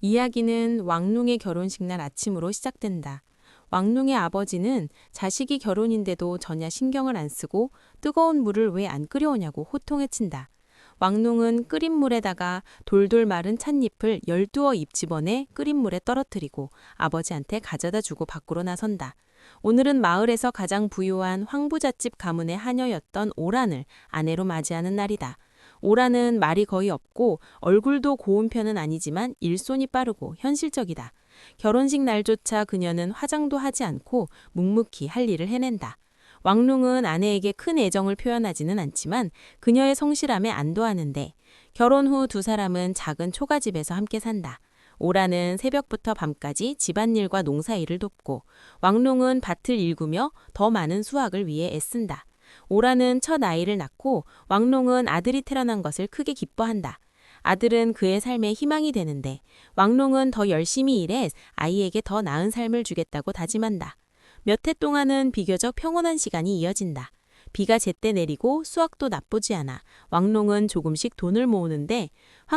이야기는 왕농의 결혼식 날 아침으로 시작된다. 왕농의 아버지는 자식이 결혼인데도 전혀 신경을 안 쓰고 뜨거운 물을 왜 안 끓여오냐고 호통을 친다. 왕농은 끓인 물에다가 돌돌 마른 찻잎을 12입 집어내 끓인 물에 떨어뜨리고 아버지한테 가져다 주고 밖으로 나선다. 오늘은 마을에서 가장 부유한 황부잣집 가문의 하녀였던 오란을 아내로 맞이하는 날이다. 오라는 말이 거의 없고 얼굴도 고운 편은 아니지만 일손이 빠르고 현실적이다. 결혼식 날조차 그녀는 화장도 하지 않고 묵묵히 할 일을 해낸다. 왕농은 아내에게 큰 애정을 표현하지는 않지만 그녀의 성실함에 안도하는데 결혼 후 두 사람은 작은 초가집에서 함께 산다. 오라는 새벽부터 밤까지 집안일과 농사일을 돕고 왕농은 밭을 일구며 더 많은 수확을 위해 애쓴다. 오라는 첫 아이를 낳고 왕농은 아들이 태어난 것을 크게 기뻐한다. 아들은 그의 삶의 희망이 되는데 왕농은 더 열심히 일해 아이에게 더 나은 삶을 주겠다고 다짐한다. 몇 해 동안은 비교적 평온한 시간이 이어진다. 비가 제때 내리고 수확도 나쁘지 않아 왕농은 조금씩 돈을 모으는데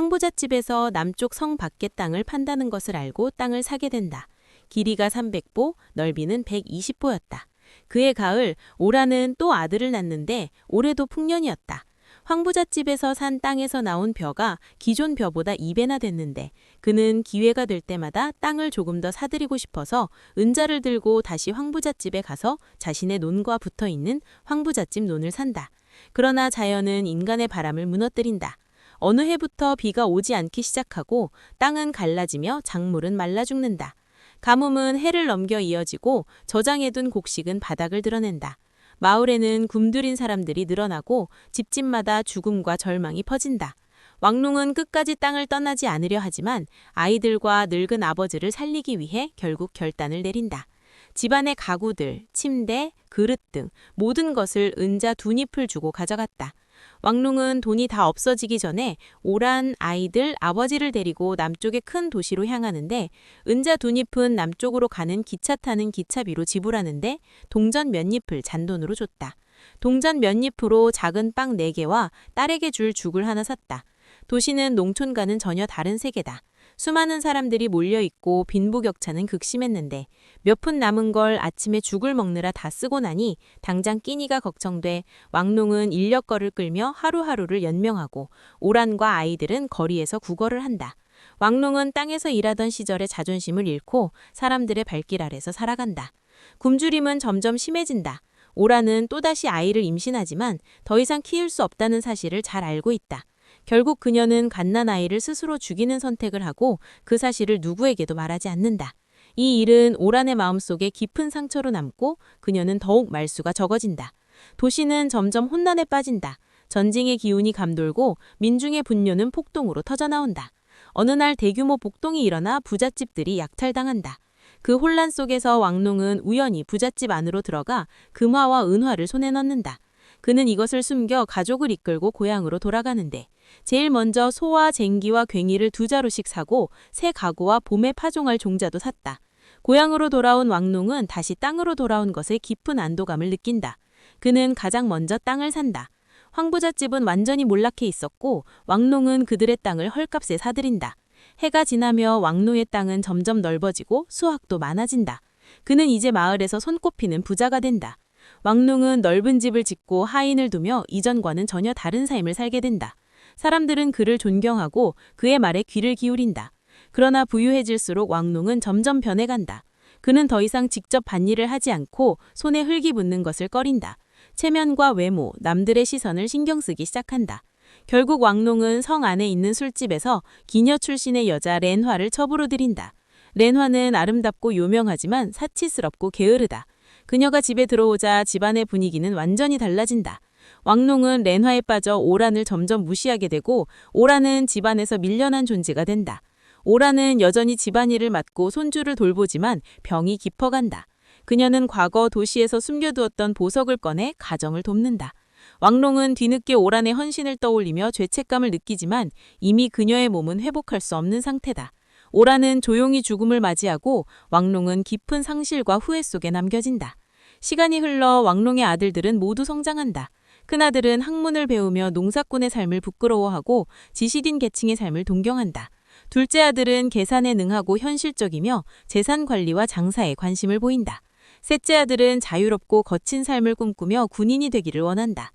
황부잣집에서 남쪽 성 밖의 땅을 판다는 것을 알고 땅을 사게 된다. 길이가 300보, 넓이는 120보였다. 그해 가을 오라는 또 아들을 낳는데 올해도 풍년이었다. 황부잣집에서 산 땅에서 나온 벼가 기존 벼보다 2배나 됐는데 그는 기회가 될 때마다 땅을 조금 더 사들이고 싶어서 은자를 들고 다시 황부잣집에 가서 자신의 논과 붙어있는 황부잣집 논을 산다. 그러나 자연은 인간의 바람을 무너뜨린다. 어느 해부터 비가 오지 않기 시작하고 땅은 갈라지며 작물은 말라 죽는다. 가뭄은 해를 넘겨 이어지고 저장해둔 곡식은 바닥을 드러낸다. 마을에는 굶주린 사람들이 늘어나고 집집마다 죽음과 절망이 퍼진다. 왕농은 끝까지 땅을 떠나지 않으려 하지만 아이들과 늙은 아버지를 살리기 위해 결국 결단을 내린다. 집안의 가구들, 침대, 그릇 등 모든 것을 은자 2잎을 주고 가져갔다. 왕농은 돈이 다 없어지기 전에 오란 아이들 아버지를 데리고 남쪽의 큰 도시로 향하는데 은자 2잎은 남쪽으로 가는 기차 타는 기차비로 지불하는데 동전 몇 잎을 잔돈으로 줬다. 동전 몇 잎으로 작은 빵 4개와 딸에게 줄 죽을 하나 샀다. 도시는 농촌과는 전혀 다른 세계다. 수많은 사람들이 몰려있고 빈부격차는 극심했는데 몇 푼 남은 걸 아침에 죽을 먹느라 다 쓰고 나니 당장 끼니가 걱정돼 왕농은 인력거를 끌며 하루하루를 연명하고 오란과 아이들은 거리에서 구걸을 한다. 왕농은 땅에서 일하던 시절의 자존심을 잃고 사람들의 발길 아래서 살아간다. 굶주림은 점점 심해진다. 오란은 또다시 아이를 임신하지만 더 이상 키울 수 없다는 사실을 잘 알고 있다. 결국 그녀는 갓난아이를 스스로 죽이는 선택을 하고 그 사실을 누구에게도 말하지 않는다. 이 일은 오란의 마음속에 깊은 상처로 남고 그녀는 더욱 말수가 적어진다. 도시는 점점 혼란에 빠진다. 전쟁의 기운이 감돌고 민중의 분노는 폭동으로 터져나온다. 어느 날 대규모 폭동이 일어나 부잣집들이 약탈당한다. 그 혼란 속에서 왕농은 우연히 부잣집 안으로 들어가 금화와 은화를 손에 넣는다. 그는 이것을 숨겨 가족을 이끌고 고향으로 돌아가는데 제일 먼저 소와 쟁기와 괭이를 2자루씩 사고 새 가구와 봄에 파종할 종자도 샀다. 고향으로 돌아온 왕농은 다시 땅으로 돌아온 것에 깊은 안도감을 느낀다. 그는 가장 먼저 땅을 산다. 황부잣집은 완전히 몰락해 있었고 왕농은 그들의 땅을 헐값에 사들인다. 해가 지나며 왕노의 땅은 점점 넓어지고 수확도 많아진다. 그는 이제 마을에서 손꼽히는 부자가 된다. 왕농은 넓은 집을 짓고 하인을 두며 이전과는 전혀 다른 삶을 살게 된다. 사람들은 그를 존경하고 그의 말에 귀를 기울인다. 그러나 부유해질수록 왕농은 점점 변해간다. 그는 더 이상 직접 밭일을 하지 않고 손에 흙이 붙는 것을 꺼린다. 체면과 외모, 남들의 시선을 신경 쓰기 시작한다. 결국 왕농은 성 안에 있는 술집에서 기녀 출신의 여자 렌화를 첩으로 들인다. 렌화는 아름답고 요명하지만 사치스럽고 게으르다. 그녀가 집에 들어오자 집안의 분위기는 완전히 달라진다. 왕농은 렌화에 빠져 오란을 점점 무시하게 되고 오란은 집안에서 밀려난 존재가 된다. 오란은 여전히 집안일을 맡고 손주를 돌보지만 병이 깊어간다. 그녀는 과거 도시에서 숨겨두었던 보석을 꺼내 가정을 돕는다. 왕농은 뒤늦게 오란의 헌신을 떠올리며 죄책감을 느끼지만 이미 그녀의 몸은 회복할 수 없는 상태다. 오란은 조용히 죽음을 맞이하고 왕농은 깊은 상실과 후회 속에 남겨진다. 시간이 흘러 왕농의 아들들은 모두 성장한다. 큰아들은 학문을 배우며 농사꾼의 삶을 부끄러워하고 지식인 계층의 삶을 동경한다. 둘째 아들은 계산에 능하고 현실적이며 재산 관리와 장사에 관심을 보인다. 셋째 아들은 자유롭고 거친 삶을 꿈꾸며 군인이 되기를 원한다.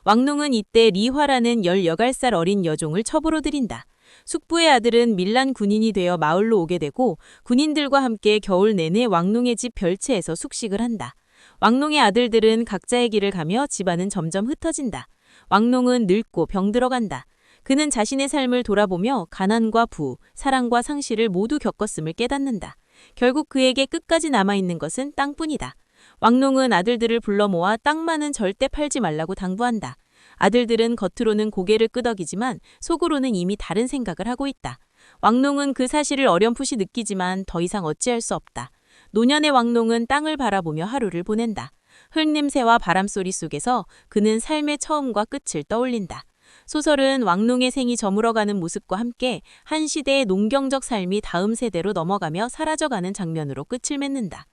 왕농은 이때 리화라는 18살 어린 여종을 첩으로 들인다. 숙부의 아들은 밀란 군인이 되어 마을로 오게 되고 군인들과 함께 겨울 내내 왕농의 집 별채에서 숙식을 한다. 왕농의 아들들은 각자의 길을 가며 집안은 점점 흩어진다. 왕농은 늙고 병들어간다. 그는 자신의 삶을 돌아보며 가난과 부, 사랑과 상실을 모두 겪었음을 깨닫는다. 결국 그에게 끝까지 남아있는 것은 땅뿐이다. 왕농은 아들들을 불러 모아 땅만은 절대 팔지 말라고 당부한다. 아들들은 겉으로는 고개를 끄덕이지만 속으로는 이미 다른 생각을 하고 있다. 왕농은 그 사실을 어렴풋이 느끼지만 더 이상 어찌할 수 없다. 노년의 왕농은 땅을 바라보며 하루를 보낸다. 흙냄새와 바람소리 속에서 그는 삶의 처음과 끝을 떠올린다. 소설은 왕농의 생이 저물어가는 모습과 함께 한 시대의 농경적 삶이 다음 세대로 넘어가며 사라져가는 장면으로 끝을 맺는다.